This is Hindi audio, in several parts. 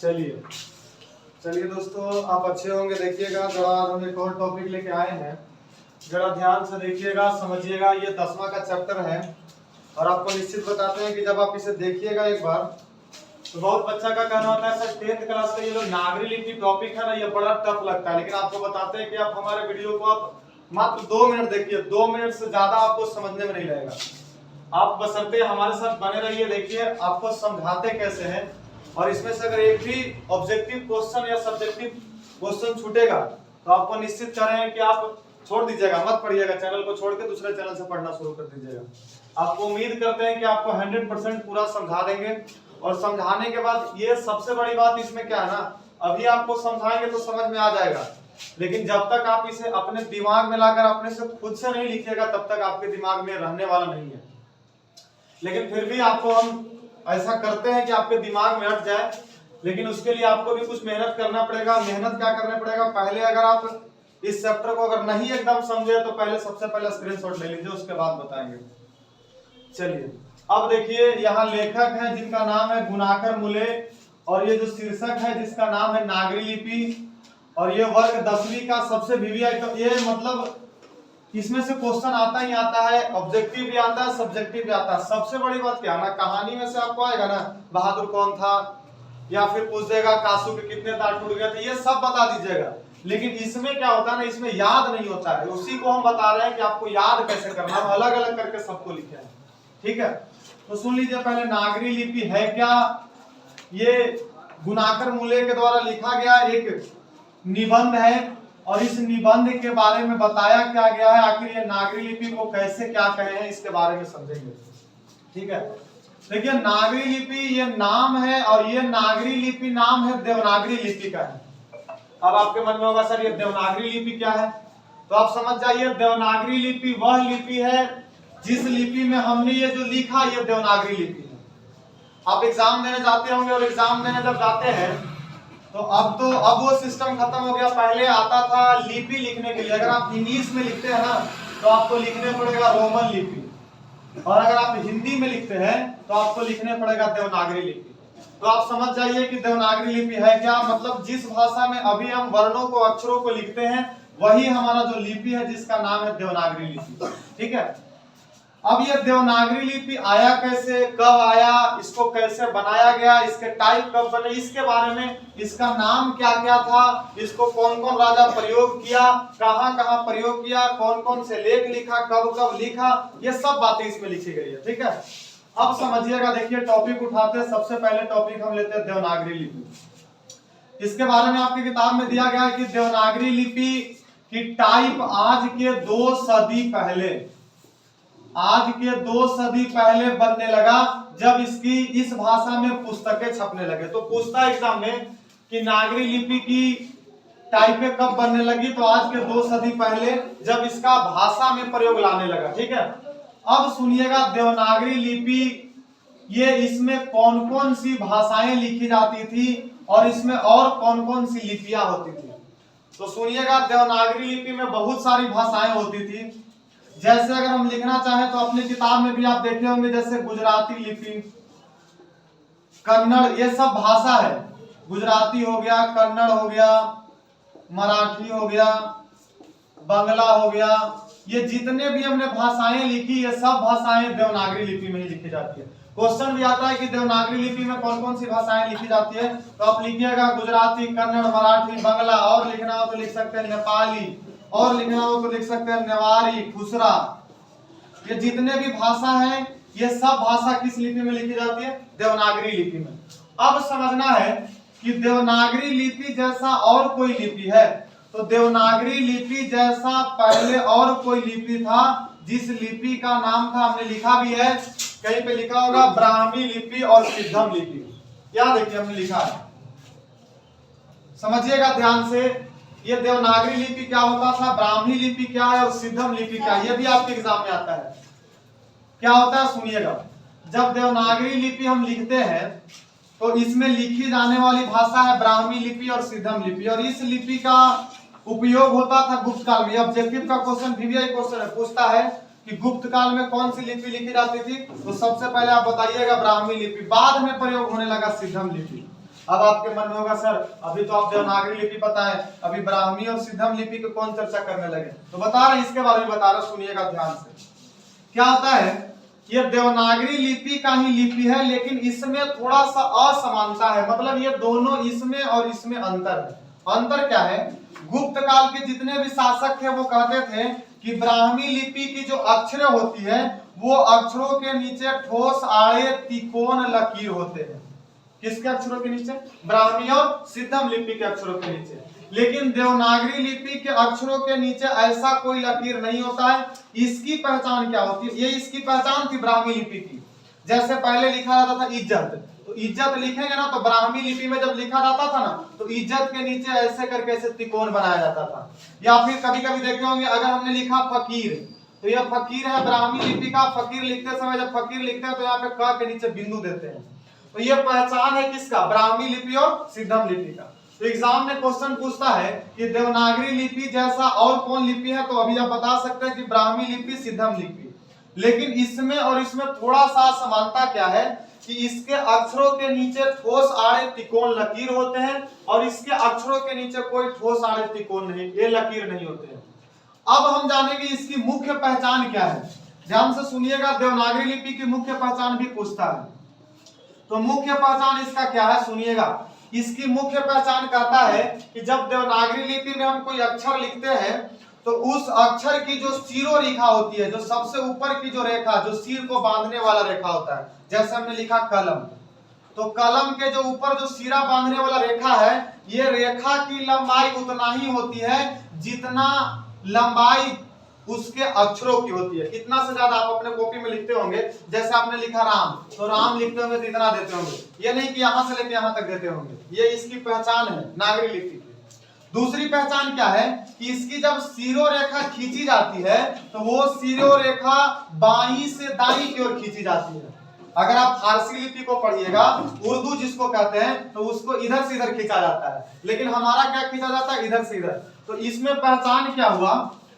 चलिए चलिए दोस्तों, आप अच्छे होंगे। देखिएगा जरा हम एक और टॉपिक लेके आए हैं, जरा ध्यान से देखिएगा, समझिएगा। ये 10वां का चैप्टर है और आपको निश्चित बताते हैं कि जब आप इसे देखिएगा एक बार तो बहुत बच्चा का कहना होता है सर 10th क्लास का ये जो नागरी लिपि टॉपिक है ना, ये बड़ा टफ लगता है। लेकिन आपको बताते हैं कि आप हमारे वीडियो को आप मात्र 2 मिनट देखिए, 2 मिनट से ज्यादा आपको समझने में नहीं लगेगा। आप बशर्ते हमारे साथ बने रहिए, देखिए आपको समझाते कैसे हैं। और इसमें से अगर एक भी ऑब्जेक्टिव क्वेश्चन या सब्जेक्टिव क्वेश्चन छूटेगा तो आपको निश्चित कर रहे हैं कि आप छोड़ दीजिएगा, मत पढ़िएगा, चैनल को छोड़ के दूसरे चैनल से पढ़ना शुरू कर दीजिएगा। आपको उम्मीद करते हैं कि आपको 100% पूरा समझा देंगे। और समझाने के बाद ये सबसे बड़ी बात इसमें क्या है ना, अभी आपको समझाएंगे तो समझ में आ जाएगा, लेकिन जब तक आप इसे अपने दिमाग में लाकर अपने से खुद से नहीं लिखिएगा तब तक आपके दिमाग में रहने वाला नहीं है। लेकिन फिर भी आपको हम ऐसा करते हैं कि आपके दिमाग में हट जाए, लेकिन उसके लिए आपको भी कुछ मेहनत करना पड़ेगा। मेहनत क्या करना पड़ेगा, पहले अगर आप इस चैप्टर को अगर नहीं एकदम समझे तो पहले सबसे पहले स्क्रीनशॉट ले लीजिए, उसके बाद बताएंगे। चलिए अब देखिए, यहाँ लेखक है जिनका नाम है गुणाकर मुले, और ये जो शीर्षक है जिसका नाम है नागरी लिपि, और ये वर्ग 10वीं का सबसे वीवीआई। ये मतलब इसमें से क्वेश्चन आता ही आता है, ऑब्जेक्टिव भी आता है, सब्जेक्टिव भी आता है। सबसे बड़ी बात क्या है ना, कहानी में से आपको आएगा ना बहादुर कौन था, या फिर पूछ देगा कासू के कितने दांत टूट गए थे, ये सब बता दीजिएगा। लेकिन इसमें क्या होता है ना, इसमें याद नहीं होता है। उसी को हम बता रहे हैं कि आपको याद कैसे करना, हम अलग अलग करके सबको लिखे हैं। ठीक है, तो सुन लीजिए पहले, नागरी लिपि है क्या। ये गुणाकर मुले के द्वारा लिखा गया एक निबंध है, और इस निबंध के बारे में बताया क्या गया है, आखिर ये नागरी लिपि को कैसे क्या कहे हैं इसके बारे में समझेंगे। ठीक है, देखिए नागरी लिपि ये नाम है, और ये नागरी लिपि नाम है देवनागरी लिपि का है। अब आपके मन में होगा सर ये देवनागरी लिपि क्या है, तो आप समझ जाइए, देवनागरी लिपि वह लिपि है जिस लिपि में हमने ये जो लिखा ये देवनागरी लिपि है। आप एग्जाम देने जाते होंगे, और एग्जाम देने जब जाते हैं तो अब वो सिस्टम खत्म हो गया। पहले आता था लिपि लिखने के लिए, अगर आप इंग्लिश में लिखते हैं ना तो आपको लिखने पड़ेगा रोमन लिपि, और अगर आप हिंदी में लिखते हैं तो आपको लिखने पड़ेगा देवनागरी लिपि। तो आप समझ जाइए कि देवनागरी लिपि है क्या, मतलब जिस भाषा में अभी हम वर्णों को अक्षरों को लिखते हैं वही हमारा जो लिपि है जिसका नाम है देवनागरी लिपि। ठीक है, अब ये देवनागरी लिपि आया कैसे, कब आया, इसको कैसे बनाया गया, इसके टाइप कब बने, इसके बारे में, इसका नाम क्या क्या था, इसको कौन कौन राजा प्रयोग किया, कहां कहां प्रयोग किया, कौन कौन से लेख लिखा, कब कब लिखा, ये सब बातें इसमें लिखी गई है। ठीक है, अब समझिएगा, देखिए टॉपिक उठाते हैं। सबसे पहले टॉपिक हम लेते हैं देवनागरी लिपि। इसके बारे में आपकी किताब में दिया गया है कि देवनागरी लिपि की टाइप आज के 2 सदी पहले, आज के 2 सदी पहले बनने लगा, जब इसकी इस भाषा में पुस्तकें छपने लगे। तो पूछता है एग्जाम में कि नागरी लिपि की टाइपें कब बनने लगी, तो आज के 2 सदी पहले जब इसका भाषा में प्रयोग लाने लगा। ठीक है, अब सुनिएगा देवनागरी लिपि, ये इसमें कौन कौन सी भाषाएं लिखी जाती थी और इसमें और कौन कौन सी लिपियां होती थी। तो सुनिएगा, देवनागरी लिपि में बहुत सारी भाषाएं होती थी। जैसे अगर हम लिखना चाहें तो अपनी किताब में भी आप देखे होंगे, जैसे गुजराती लिपि, कन्नड़, ये सब भाषा है। गुजराती हो गया, कन्नड़ हो गया, मराठी हो गया, बांग्ला हो गया, ये जितने भी हमने भाषाएं लिखी ये सब भाषाएं देवनागरी लिपि में ही लिखी जाती है। क्वेश्चन भी आता है कि देवनागरी लिपि में कौन कौन सी भाषाएं लिखी जाती है, तो आप लिखिएगा गुजराती, कन्नड़, मराठी, बांग्ला, और लिखना हो तो लिख सकते हैं नेपाली, और लिखना हो तो लिख सकते हैं नेवारी, खुसरा। ये जितने भी भाषा है ये सब भाषा किस लिपि में लिखी जाती है, देवनागरी लिपि में। अब समझना है कि देवनागरी लिपि जैसा और कोई लिपि है, तो देवनागरी लिपि जैसा पहले और कोई लिपि था, जिस लिपि का नाम था, हमने लिखा भी है, कहीं पे लिखा होगा ब्राह्मी लिपि और सिद्धम लिपि। क्या देखिए हमने लिखा है, समझिएगा ध्यान से। ये देवनागरी लिपि क्या होता था, ब्राह्मी लिपि क्या है, और सिद्धम लिपि क्या है, ये भी आपके एग्जाम में आता है। क्या होता है सुनिएगा, जब देवनागरी लिपि हम लिखते हैं तो इसमें लिखी जाने वाली भाषा है ब्राह्मी लिपि और सिद्धम लिपि, और इस लिपि का उपयोग होता था गुप्त काल में। ऑब्जेक्टिव का क्वेश्चन, वीवीआई क्वेश्चन है, पूछता है कि गुप्त काल में कौन सी लिपि लिखी जाती थी, तो सबसे पहले आप बताइएगा ब्राह्मी लिपि, बाद में प्रयोग होने लगा सिद्धम लिपि। अब आपके मन में होगा सर अभी तो आप देवनागरी लिपि पता है, अभी ब्राह्मी और सिद्धम लिपि की कौन चर्चा करने लगे? तो बता रहे इसके बारे में बता रहे, सुनिएगा ध्यान से। क्या होता है, ये देवनागरी लिपि का ही लिपि है, लेकिन इसमें थोड़ा सा असमानता है, मतलब ये दोनों इसमें और इसमें अंतर है। अंतर क्या है? गुप्त काल के जितने भी शासक थे वो कहते थे कि ब्राह्मी लिपि की जो अक्षरें होती है वो अक्षरों के नीचे ठोस आड़े तिकोन लकीर होते हैं। किसके अक्षरों के नीचे? ब्राह्मी और सिद्धम लिपि के अक्षरों के नीचे। लेकिन देवनागरी लिपि के अक्षरों के नीचे ऐसा कोई लकीर नहीं होता है। इसकी पहचान क्या होती है? ये इसकी पहचान थी ब्राह्मी लिपि की। जैसे पहले लिखा जाता था इज्जत, तो इज्जत लिखेंगे ना तो ब्राह्मी लिपि में जब लिखा जाता था ना तो इज्जत के नीचे ऐसे करके ऐसे त्रिकोण बनाया जाता था। या फिर कभी कभी देखे होंगे अगर हमने लिखा फकीर, तो यह फकीर है ब्राह्मी लिपि का। फकीर लिखते समय जब फकीर लिखते हैं तो यहाँ पे क के नीचे बिंदु देते हैं। तो यह पहचान है किसका? ब्राह्मी लिपि और सिद्धम लिपि का। तो एग्जाम में क्वेश्चन पूछता है कि देवनागरी लिपि जैसा और कौन लिपि है, तो अभी आप बता सकते हैं कि ब्राह्मी लिपि, सिद्धम लिपि। लेकिन इसमें और इसमें थोड़ा सा समानता क्या है कि इसके अक्षरों के नीचे ठोस आड़े तिकोन लकीर होते हैं और इसके अक्षरों के नीचे कोई ठोस आड़े तिकोन नहीं, ये लकीर नहीं होते हैं। अब हम जानेंगे इसकी मुख्य पहचान क्या है। ध्यान से सुनिएगा, देवनागरी लिपि की मुख्य पहचान भी पूछता है। तो मुख्य पहचान इसका क्या है सुनिएगा। इसकी मुख्य पहचान कहता है कि जब देवनागरी लिपि में हम कोई अक्षर लिखते हैं तो उस अक्षर की जो सिरो रेखा होती है, जो सबसे ऊपर की जो रेखा, जो सिर को बांधने वाला रेखा होता है, जैसे हमने लिखा कलम, तो कलम के जो ऊपर जो सिरा बांधने वाला रेखा है, ये रेखा की लंबाई उतना ही होती है जितना लंबाई उसके अक्षरों की होती है। इतना से ज्यादा आप अपने कॉपी में लिखते होंगे, जैसे आपने लिखा राम, तो राम लिखते होंगे तो इतना देते होंगे, ये नहीं कि यहां से लेके यहां तक देते होंगे। ये इसकी पहचान है नागरी लिपि की। दूसरी पहचान क्या है कि इसकी जब सिरो रेखा खींची जाती है तो वो सिरो रेखा बाईं से दाईं की ओर खींची जाती है। अगर आप फारसी लिपि को पढ़िएगा, उर्दू जिसको कहते हैं, तो उसको इधर से इधर खींचा जाता है, लेकिन हमारा क्या खींचा जाता है? इधर से इधर। तो इसमें पहचान क्या हुआ?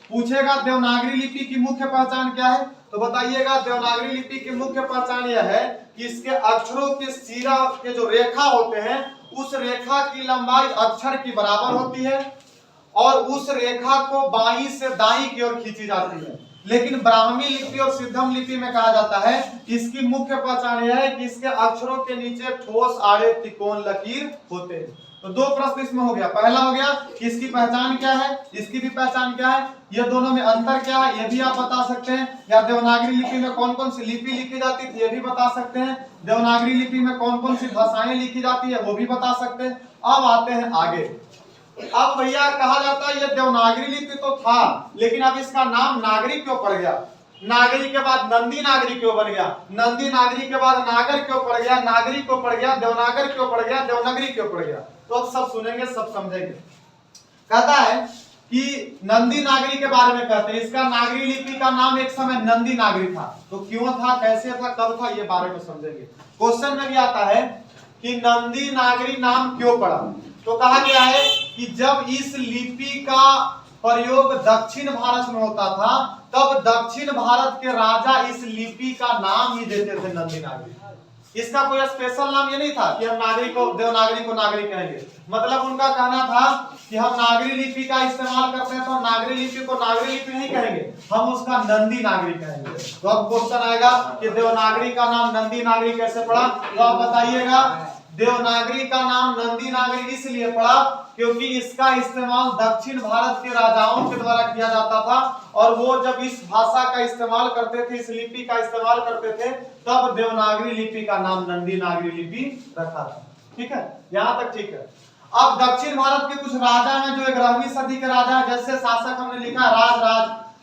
पूछेगा देवनागरी लिपि की मुख्य पहचान क्या है, तो बताइएगा देवनागरी लिपि की मुख्य पहचान यह है कि इसके अक्षरों के सिरा के जो रेखा होते हैं उस रेखा की लंबाई अक्षर की बराबर होती है और उस रेखा को बाईं से दाईं की ओर खींची जाती है। लेकिन ब्राह्मी लिपि और सिद्धम लिपि में कहा जाता है इसकी मुख्य पहचान यह है कि इसके अक्षरों के नीचे ठोस आड़े त्रिकोण लकीर होते हैं। तो दो प्रश्न इसमें हो गया। पहला हो गया कि इसकी पहचान क्या है, इसकी भी पहचान क्या है, ये दोनों में अंतर क्या है, ये भी आप बता सकते हैं। या देवनागरी लिपि में कौन कौन सी लिपि लिखी जाती थी, ये भी बता सकते हैं। देवनागरी लिपि में कौन कौन सी भाषाएं लिखी जाती है, वो भी बता सकते हैं। अब आते हैं आगे। अब भैया कहा जाता है ये देवनागरी लिपि तो था, लेकिन अब इसका नाम नागरी क्यों पड़ गया? नागरी के बाद नंदी नागरी क्यों बन गया? नंदी नागरी के बाद नागर क्यों पड़ गया? नागरी क्यों पड़ गया? देवनागर क्यों पड़ गया? देवनागरी क्यों पड़ गया? तो अब सब सुनेंगे, सब समझेंगे। कहता है कि नंदी नागरी के बारे में कहते हैं, इसका नागरी लिपि का नाम एक समय नंदी नागरी था। तो क्यों था, कैसे था, कब था, ये बारे में समझेंगे। क्वेश्चन में भी आता है कि नंदी नागरी नाम क्यों पड़ा। तो कहा गया है कि जब इस लिपि का प्रयोग दक्षिण भारत में होता था तब दक्षिण भारत के राजा इस लिपि का नाम ही देते थे नंदी नागरी। इसका कोई स्पेशल नाम ये नहीं था कि हम नागरी को, देवनागरी को नागरी कहेंगे। मतलब उनका कहना था कि हम नागरी लिपि का इस्तेमाल करते हैं तो नागरी लिपि को नागरी लिपि नहीं कहेंगे, हम उसका नंदी नागरी कहेंगे। तो अब क्वेश्चन आएगा कि देवनागरी का नाम नंदी नागरी कैसे पड़ा? तो आप बताइएगा। देवनागरी का नाम नंदी नागरी इसलिए पड़ा क्योंकि इसका इस्तेमाल दक्षिण भारत के राजाओं के द्वारा किया जाता था और वो जब इस भाषा का इस्तेमाल करते थे, इस लिपि का इस्तेमाल करते थे, तब देवनागरी लिपि का नाम नंदी नागरी लिपि रखा था। ठीक है, यहाँ तक ठीक है। अब दक्षिण भारत के कुछ राजा हैं जो 11वीं सदी के राजा हैं। जैसे शासक हमने लिखा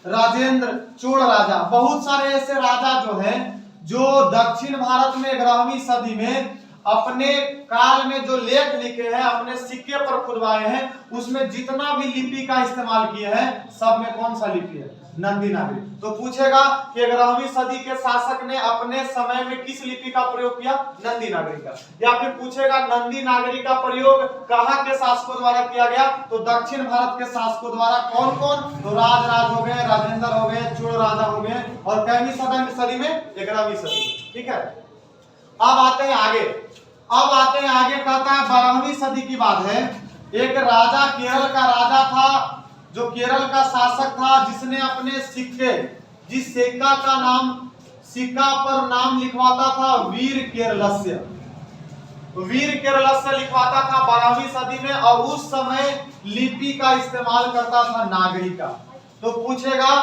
राजेंद्र, चोल राजा। बहुत सारे ऐसे राजा जो हैं जो दक्षिण भारत में 11वीं सदी में अपने काल में जो लेख लिखे हैं, अपने सिक्के पर खुदवाए हैं, उसमें जितना भी लिपि का इस्तेमाल किए हैं सब में कौन सा लिपि है? नंदी नागरी। तो पूछेगा कि 11वीं सदी के शासक ने अपने समय में किस लिपि का प्रयोग किया? नंदी नागरी का। या फिर पूछेगा नंदी नागरी का प्रयोग कहाँ के शासकों द्वारा किया गया? तो दक्षिण भारत के शासकों द्वारा। कौन कौन? तो राज हो गए, राजेंद्र हो गए, चोल राजा हो गए। और कैवी सदी में? 11वीं सदी। ठीक है, अब आते हैं आगे। कहता है सदी की बात है। एक राजा, केरल का राजा था, जो केरल का शासक था, जिसने अपने सिक्के, जिस सिक्का पर नाम लिखवाता था वीर केरलस्य, वीर केरलस्य लिखवाता था 12वीं सदी में, और उस समय लिपि का इस्तेमाल करता था नागरी का। तो पूछेगा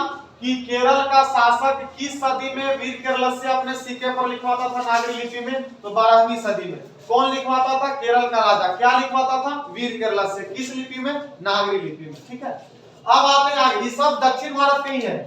कि केरल का शासक किस सदी में वीर केरलस्य अपने सिक्के पर लिखवाता था नागरी लिपि में? तो 12वीं सदी में। कौन लिखवाता था? केरल का राजा। क्या लिखवाता था? वीर केरलस्य। किस लिपि में? नागरी लिपि में। ठीक है, अब आते हैं आगे। ये सब दक्षिण भारत के ही है।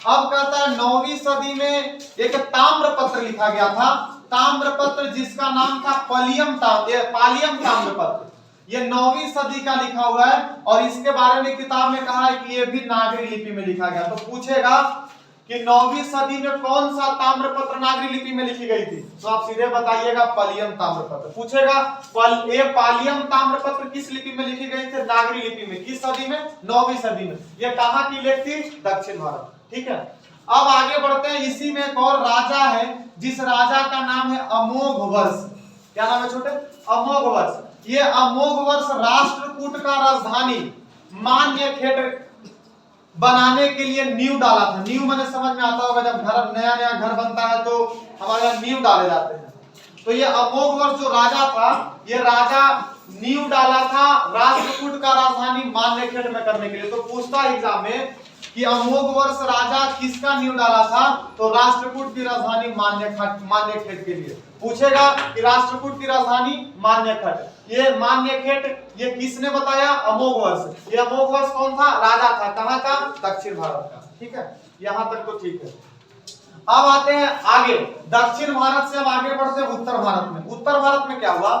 अब कहता है 9वीं सदी में एक ताम्रपत्र लिखा गया था, ताम्रपत्र जिसका नाम था पालियम ताम्रपत्र। ये 9वीं सदी का लिखा हुआ है, और इसके बारे में किताब में कहा है कि ये भी नागरी लिपि में लिखा गया। तो पूछेगा कि 9वीं सदी में कौन सा ताम्रपत्र नागरी लिपि में लिखी गई थी? तो आप सीधे बताइएगा पालियम ताम्रपत्र। पूछेगा ये पालियम ताम्रपत्र किस लिपि में लिखी गई थी? नागरी लिपि में। किस सदी में? 9वीं सदी में। ये कहाँ की लेख थी? दक्षिण भारत। ठीक है, अब आगे बढ़ते हैं। इसी में एक और राजा है, जिस राजा का नाम है अमोघ वर्ष। क्या नाम है छोटे? अमोघ वर्ष। ये अमोघ वर्ष राष्ट्रकूट का राजधानी मान्यखेट बनाने के लिए नींव डाला था। नींव मैंने समझ में आता होगा, जब घर नया नया घर बनता है तो हमारे यहाँ नींव डाले जाते हैं। तो ये अमोघ वर्ष जो राजा था, ये राजा नींव डाला था राष्ट्रकूट का राजधानी मान्यखेट में करने के लिए। तो पूछता है एग्जाम में कि अमोघ वर्ष राजा किसका नींव डाला था? तो राष्ट्रकूट की राजधानी मान्यखेट के लिए। पूछेगा कि राष्ट्रकूट की राजधानी मान्यखेट, ये मान्यखेट ये किसने बताया? अमोघ वर्ष। ये अमोघ वर्ष कौन था? राजा था। कहां का? दक्षिण भारत का। ठीक है, यहां तक तो ठीक है। अब आते हैं आगे, दक्षिण भारत से अब आगे बढ़ते हैं उत्तर भारत में। उत्तर भारत में क्या हुआ?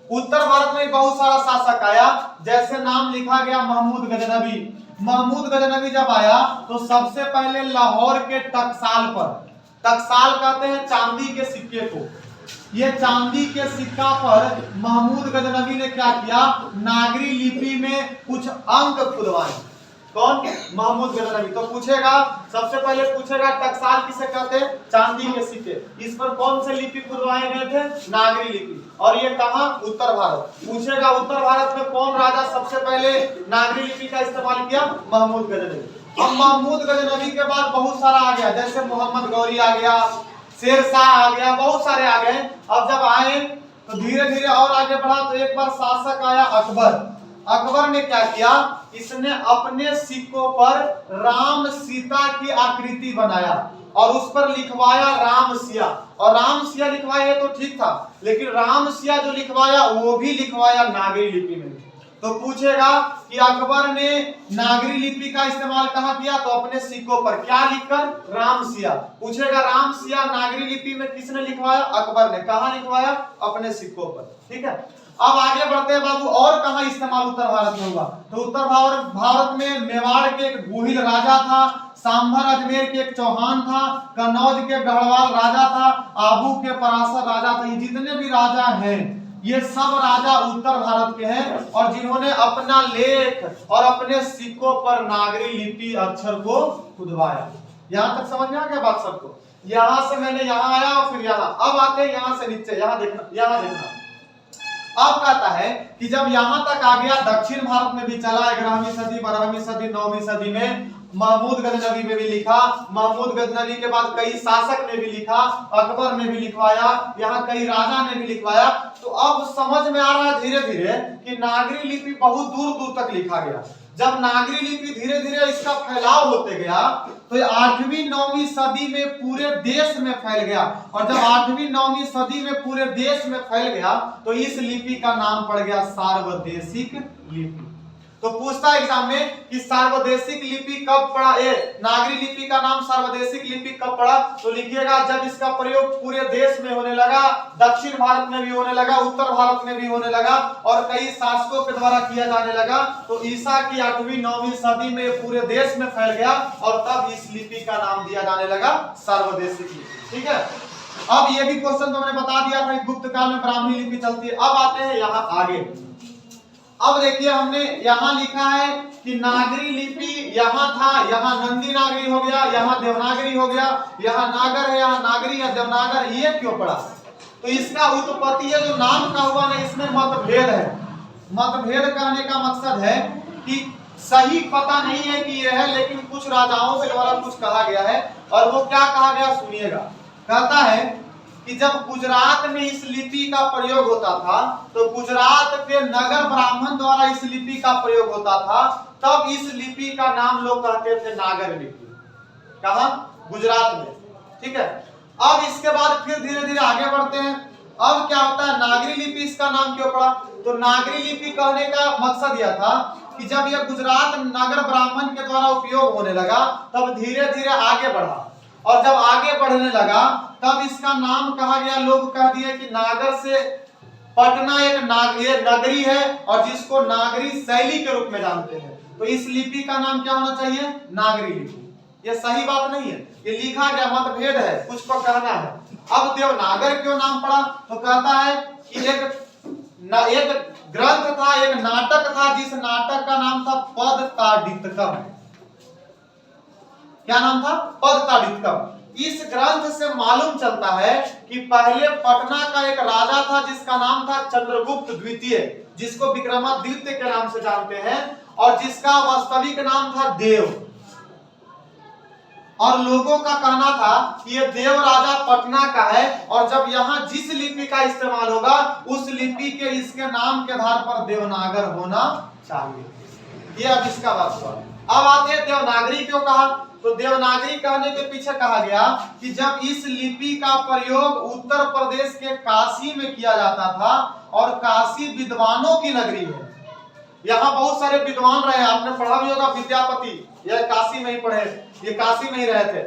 उत्तर भारत में बहुत सारा शासक आया, जैसे नाम लिखा गया महमूद गजनवी। महमूद गजनवी जब आया तो सबसे पहले लाहौर के टकसाल पर, टकसाल कहते हैं चांदी के सिक्के को, ये चांदी के सिक्का पर महमूद गजनवी ने क्या किया? नागरी लिपि में कुछ अंक खुदवाए। कौन? महमूद गजनवी। तो पूछेगा, सबसे पहले पूछेगा टकसाल किसे कहते हैं? चांदी के सिक्के। इस पर कौन से लिपि खुदवाए गए थे? नागरी लिपि। और ये कहां? उत्तर भारत। पूछेगा उत्तर भारत में कौन राजा सबसे पहले नागरी लिपि का इस्तेमाल किया? महमूद गजनवी। अब महमूद गजनवी के बाद बहुत सारा आ गया, जैसे मोहम्मद गौरी आ गया, शेरशाह आ गया, बहुत सारे आ गए। अब जब आए तो धीरे धीरे और आगे बढ़ा, तो एक बार शासक आया अकबर। अकबर ने क्या किया? इसने अपने सिक्कों पर राम सीता की आकृति बनाया और उस पर लिखवाया राम सिया। और राम सिया लिखवाया तो ठीक था, लेकिन राम सिया जो लिखवाया वो भी लिखवाया नागरी लिपि में। तो पूछेगा कि अकबर ने नागरी लिपि का इस्तेमाल कहां किया? तो अपने सिक्कों पर। क्या लिखकर? राम सिया। पूछेगा राम सिया नागरी लिपि में किसने लिखवाया? अकबर ने। कहां लिखवाया? अपने सिक्कों पर। ठीक है, अब आगे बढ़ते हैं बाबू, और कहां इस्तेमाल उत्तर भारत में हुआ? तो उत्तर भारत में मेवाड़ के एक गुहिल राजा था, सांभर अजमेर के एक चौहान था, कन्नौज के गढ़वाल राजा था, आबू के पराशर राजा था। ये जितने भी राजा हैं, ये सब राजा उत्तर भारत के हैं, और जिन्होंने अपना लेख और अपने सिक्कों पर नागरी लिपि अक्षर को खुदवाया। यहां तक समझ में आ गया बात सबको? यहां से मैंने यहां आया और फिर यहां। अब आते हैं यहां से नीचे, यहां देखना, यहां देखना। अब कहता है कि जब यहां तक आ गया, दक्षिण भारत में भी चला, 11वीं सदी, 12वीं सदी, 9वीं सदी में महमूद गजनवी में भी लिखा। महमूद गजनवी के बाद कई शासक ने भी लिखा, अकबर ने भी लिखवाया, यहाँ कई राजा ने भी लिखवाया। तो अब समझ में आ रहा है धीरे धीरे कि नागरी लिपि बहुत दूर दूर तक लिखा गया। जब नागरी लिपि धीरे धीरे इसका फैलाव होते गया, तो 8वीं 9वीं सदी में पूरे देश में फैल गया। और जब 8वीं 9वीं सदी में पूरे देश में फैल गया, तो इस लिपि का नाम पड़ गया सार्वदेशिक लिपि। तो पूछता है एग्जाम में कि सार्वदेशिक लिपि कब पड़ा? नागरी लिपि का नाम सार्वदेशिक लिपि कब पड़ा? तो लिखिएगा जब इसका प्रयोग पूरे देश में होने लगा, दक्षिण भारत में भी होने लगा, उत्तर भारत में भी होने लगा, और कई शासकों के द्वारा किया जाने लगा। तो ईसा की 8वीं 9वीं सदी में पूरे देश में फैल गया, और तब इस लिपि का नाम दिया जाने लगा सार्वदेशिक लिपि। ठीक है, अब ये भी क्वेश्चन तो मैंने बता दिया था, गुप्त काल में ब्राह्मी लिपि चलती है। अब आते हैं यहाँ आगे। अब देखिए, हमने यहां लिखा है कि नागरी लिपि यहां था, यहां नंदी नागरी हो गया, यहां देवनागरी हो गया, यहां नागर है, यहां नागरी या देवनागर, ये क्यों पड़ा? तो इसका उत्पत्ति जो नाम का हुआ ना, इसमें मतभेद है। मतभेद कहने का मकसद है कि सही पता नहीं है कि ये है, लेकिन कुछ राजाओं के द्वारा कुछ कहा गया है। और वो क्या कहा गया सुनिएगा। कहता है कि जब गुजरात में इस लिपि का प्रयोग होता था, तो गुजरात के नगर ब्राह्मण द्वारा इस लिपि का प्रयोग होता था, तब इस लिपि का नाम लोग कहते थे नागर लिपि। कहा? गुजरात में। ठीक है। अब इसके बाद फिर धीरे धीरे आगे बढ़ते हैं। अब क्या होता है, नागरी लिपि इसका नाम क्यों पड़ा? तो नागरी लिपि कहने का मकसद यह था कि जब यह गुजरात नगर ब्राह्मण के द्वारा उपयोग होने लगा, तब धीरे धीरे आगे बढ़ा, और जब आगे बढ़ने लगा तब इसका नाम कहा गया, लोग कह दिए कि नागर से पटना एक ये नगरी है, और जिसको नागरी शैली के रूप में जानते हैं। तो इस लिपि का नाम क्या होना चाहिए? नागरी लिपि। ये सही बात नहीं है, ये लिखा गया मतभेद है, कुछ को कहना है। अब देवनागर क्यों नाम पड़ा? तो कहता है कि एक ग्रंथ था, एक नाटक था, जिस नाटक का नाम था पदताड़ितकम। क्या नाम था? पदताड़ितकम। इस ग्रंथ से मालूम चलता है कि पहले पटना का एक राजा था जिसका नाम था चंद्रगुप्त द्वितीय, जिसको विक्रमादित्य के नाम से जानते हैं, और जिसका वास्तविक नाम था देव। और लोगों का कहना था कि ये देव राजा पटना का है, और जब यहाँ जिस लिपि का इस्तेमाल होगा उस लिपि के इसके नाम के आधार पर देवनागर होना चाहिए। ये अब इसका बात हुआ। अब आते हैं देवनागरी क्यों कहा? तो देवनागरी कहने के पीछे कहा गया कि जब इस लिपि का प्रयोग उत्तर प्रदेश के काशी में किया जाता था, और काशी विद्वानों की नगरी है, यहाँ बहुत सारे विद्वान रहे, आपने पढ़ा भी होगा विद्यापति, यह काशी में ही पढ़े, ये काशी में ही रहे थे।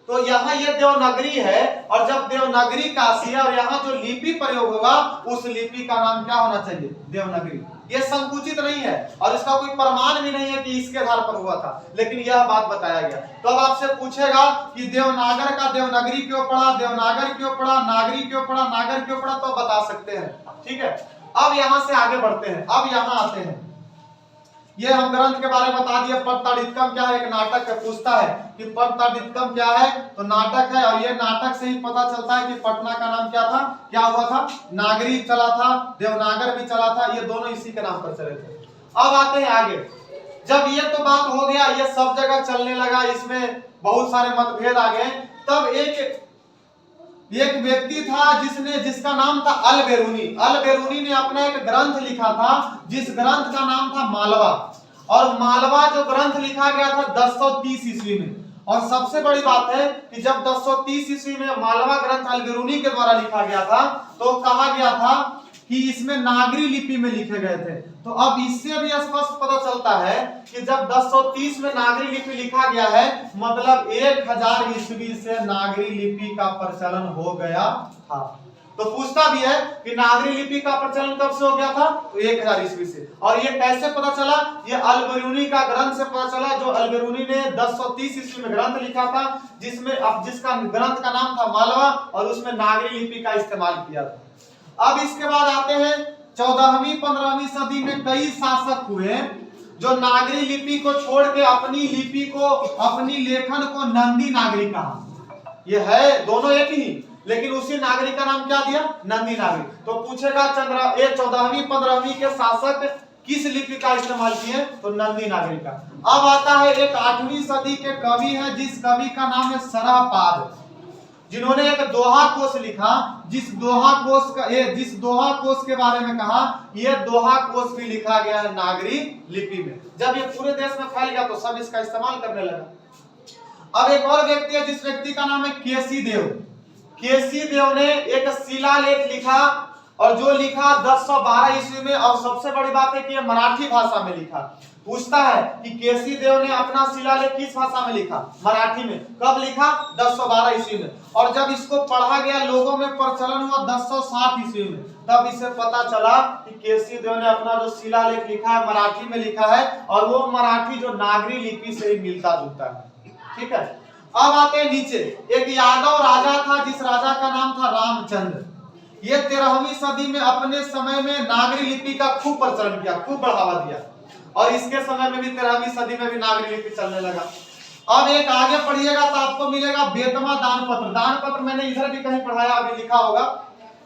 तो यहाँ ये देवनागरी है, और जब देवनागरी काशी है और यहाँ जो लिपि प्रयोग होगा उस लिपि का नाम क्या होना चाहिए? देवनागरी। ये संकुचित नहीं है, और इसका कोई प्रमाण भी नहीं है कि इसके आधार पर हुआ था, लेकिन यह बात बताया गया। तो अब आपसे पूछेगा कि देवनागर का देवनागरी क्यों पड़ा, देवनागर क्यों पड़ा, नागरी क्यों पड़ा, नागर क्यों पड़ा, तो बता सकते हैं। ठीक है। अब यहाँ से आगे बढ़ते हैं। अब यहाँ आते हैं, ये हम ग्रंथ के बारे में बता दिए। पदताड़ितकम क्या है? एक नाटक है। पूछता है कि पदताड़ितकम क्या है? तो नाटक है, और ये नाटक से ही पता चलता है कि पटना का नाम क्या था, क्या हुआ था? नागरी चला था, देवनागर भी चला था, ये दोनों इसी के नाम पर चले थे। अब आते हैं आगे। जब ये तो बात हो गया, ये सब जगह चलने लगा, इसमें बहुत सारे मतभेद आ गए, तब एक व्यक्ति था जिसका नाम था अलबेरूनी। अलबेरूनी ने अपना एक ग्रंथ लिखा था, जिस ग्रंथ का नाम था मालवा। और मालवा जो ग्रंथ लिखा गया था 1030 ईस्वी में। और सबसे बड़ी बात है कि जब 1030 ईस्वी में मालवा ग्रंथ अलबेरूनी के द्वारा लिखा गया था, तो कहा गया था कि इसमें नागरी लिपि में लिखे गए थे। तो अब इससे भी स्पष्ट पता चलता है कि जब 1030 में नागरी लिपि लिखा गया है, मतलब 1000 ईस्वी से नागरी लिपि का प्रचलन हो गया था। तो पूछता भी है कि नागरी लिपि का प्रचलन कब से हो गया था? तो 1000 ईस्वी से। और ये कैसे पता चला? ये अलबेरूनी का ग्रंथ से पता चला, जो अलबेरूनी ने 1030 ईस्वी में ग्रंथ लिखा था, जिसका ग्रंथ का नाम था मालवा, और उसमें नागरी लिपि का इस्तेमाल किया था। अब इसके बाद आते हैं 14वीं 15वीं सदी में कई शासक हुए जो नागरी लिपि को छोड़ के अपनी लिपि को, अपनी लेखन को नंदी नागरी कहा। ये है दोनों एक ही, लेकिन उसी नागरी का नाम क्या दिया? नंदी नागरी। तो पूछेगा 14वीं 15वीं के शासक किस लिपि का इस्तेमाल किए? तो नंदी नागरी का। अब आता है एक 8वीं सदी के कवि है, जिस कवि का नाम है सरहपाद, जिन्होंने एक दोहा कोश लिखा, जिस दोहा कोश के बारे में कहा, यह दोहा कोश भी लिखा गया है नागरी लिपि में। जब ये पूरे देश में फैल गया तो सब इसका इस्तेमाल करने लगा। अब एक और व्यक्ति है, जिस व्यक्ति का नाम है केसी देव। केसी देव ने एक शिलालेख लिखा, और जो लिखा 1012 ईस्वी में, और सबसे बड़ी बात है कि यह मराठी भाषा में लिखा। पूछता है कि केसी देव ने अपना शिलालेख किस भाषा में लिखा? मराठी में। कब लिखा? 1012 ईस्वी में। और जब इसको पढ़ा गया, लोगों में प्रचलन हुआ 1060 ईस्वी में, तब इसे पता चला कि केसी देव ने अपना जो शिलालेख लिखा है मराठी में लिखा है, और वो मराठी जो नागरी लिपि से ही मिलता जुलता है। ठीक है। अब आते हैं नीचे। एक यादव राजा था, जिस राजा का नाम था रामचंद्र। ये 13वीं सदी में अपने समय में नागरी लिपि का खूब प्रचलन किया, खूब बढ़ावा दिया, और इसके समय में भी 13वीं सदी में भी नागरी लिपि चलने लगा। अब एक आगे पढ़िएगा तो आपको मिलेगा बेतमा दानपत्र। दानपत्र मैंने इधर भी कहीं पढ़ाया, अभी लिखा होगा।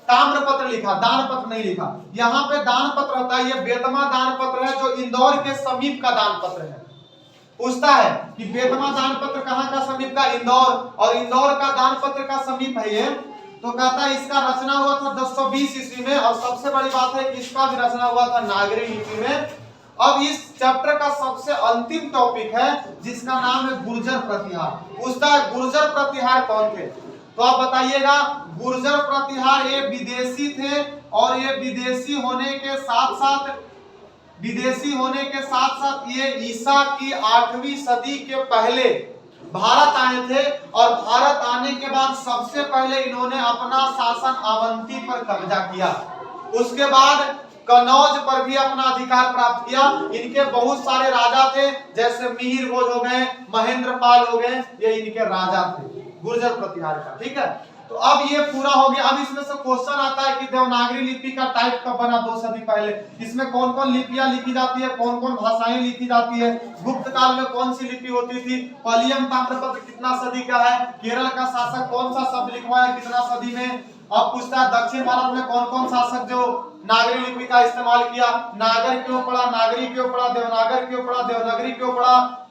ताम्रपत्र लिखा, दानपत्र नहीं लिखा। यहाँ पे दानपत्र होता है, ये बेतमा दानपत्र है जो इंदौर के समीप का दानपत्र है। पूछता है कि बेतमा दानपत्र कहाँ का समीप का, इंदौर, और इंदौर का दानपत्र का समीप है ये। तो कहता है इसका रचना हुआ था 1020 ईस्वी में, और सबसे बड़ी बात है कि इसका भी रचना हुआ था नागरी लिपि में। अब इस चैप्टर का सबसे अंतिम टॉपिक है जिसका नाम है गुर्जर प्रतिहार। पूछता है गुर्जर प्रतिहार कौन थे, तो आप बताइएगा। गुर्जर प्रतिहार ये विदेशी थे, और ये विदेशी होने के साथ साथ ये ईसा की 8वीं सदी के पहले भारत आए थे, और भारत आने के बाद सबसे पहले इन्होंने अपना शासन अवंती पर कब्जा किया। उसके बाद कनौज पर भी अपना अधिकार प्राप्त किया। इनके बहुत सारे राजा थे, जैसे मिहिर भोज हो गए, महेंद्र पाल हो गए, ये इनके राजा थे गुर्जर प्रतिहार का। ठीक है, तो अब ये पूरा हो गया। अब इसमें से क्वेश्चन आता है कि देवनागरी लिपि का टाइप कब बना 2 सदी पहले, इसमें कौन कौन लिपियां लिखी जाती है, कौन कौन भाषाएं लिखी जाती है, गुप्त काल में कौन सी लिपि होती थी, पलियम ताम्रपत्र कितना सदी का है, केरल का शासक कौन सा शब्द लिखवाया कितना सदी में। अब पूछता है दक्षिण भारत में कौन कौन शासक जो नागरी लिपि का इस्तेमाल किया, नागर क्यों पड़ा, नागरी क्यों पड़ा, देवनागर क्यों पड़ा, देवनागरी क्यों पड़ा।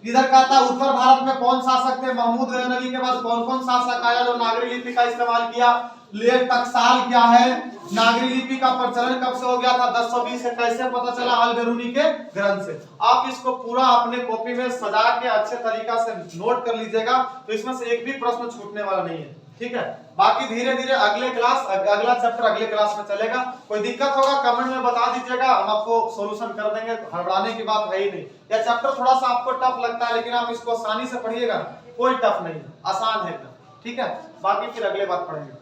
इधर कहता है उत्तर भारत में कौन शासक थे, महमूद गजनवी के बाद कौन कौन शासक आया जो नागरी लिपि का इस्तेमाल किया। लेख टकसाल क्या है, नागरी लिपि का प्रचलन कब से हो गया था 1020 से, कैसे पता चला, अल-बेरूनी के ग्रंथ से। आप इसको पूरा अपने कॉपी में सजा के अच्छे तरीका से नोट कर लीजिएगा, तो इसमें से एक भी प्रश्न छूटने वाला नहीं है। ठीक है, बाकी धीरे धीरे अगला चैप्टर अगले क्लास में चलेगा। कोई दिक्कत होगा कमेंट में बता दीजिएगा, हम आपको सॉल्यूशन कर देंगे, हड़बड़ाने की बात है ही नहीं। यह चैप्टर थोड़ा सा आपको टफ लगता है, लेकिन आप इसको आसानी से पढ़िएगा, कोई टफ नहीं, आसान है एकदम। ठीक है, बाकी फिर अगले बात पढ़ेंगे।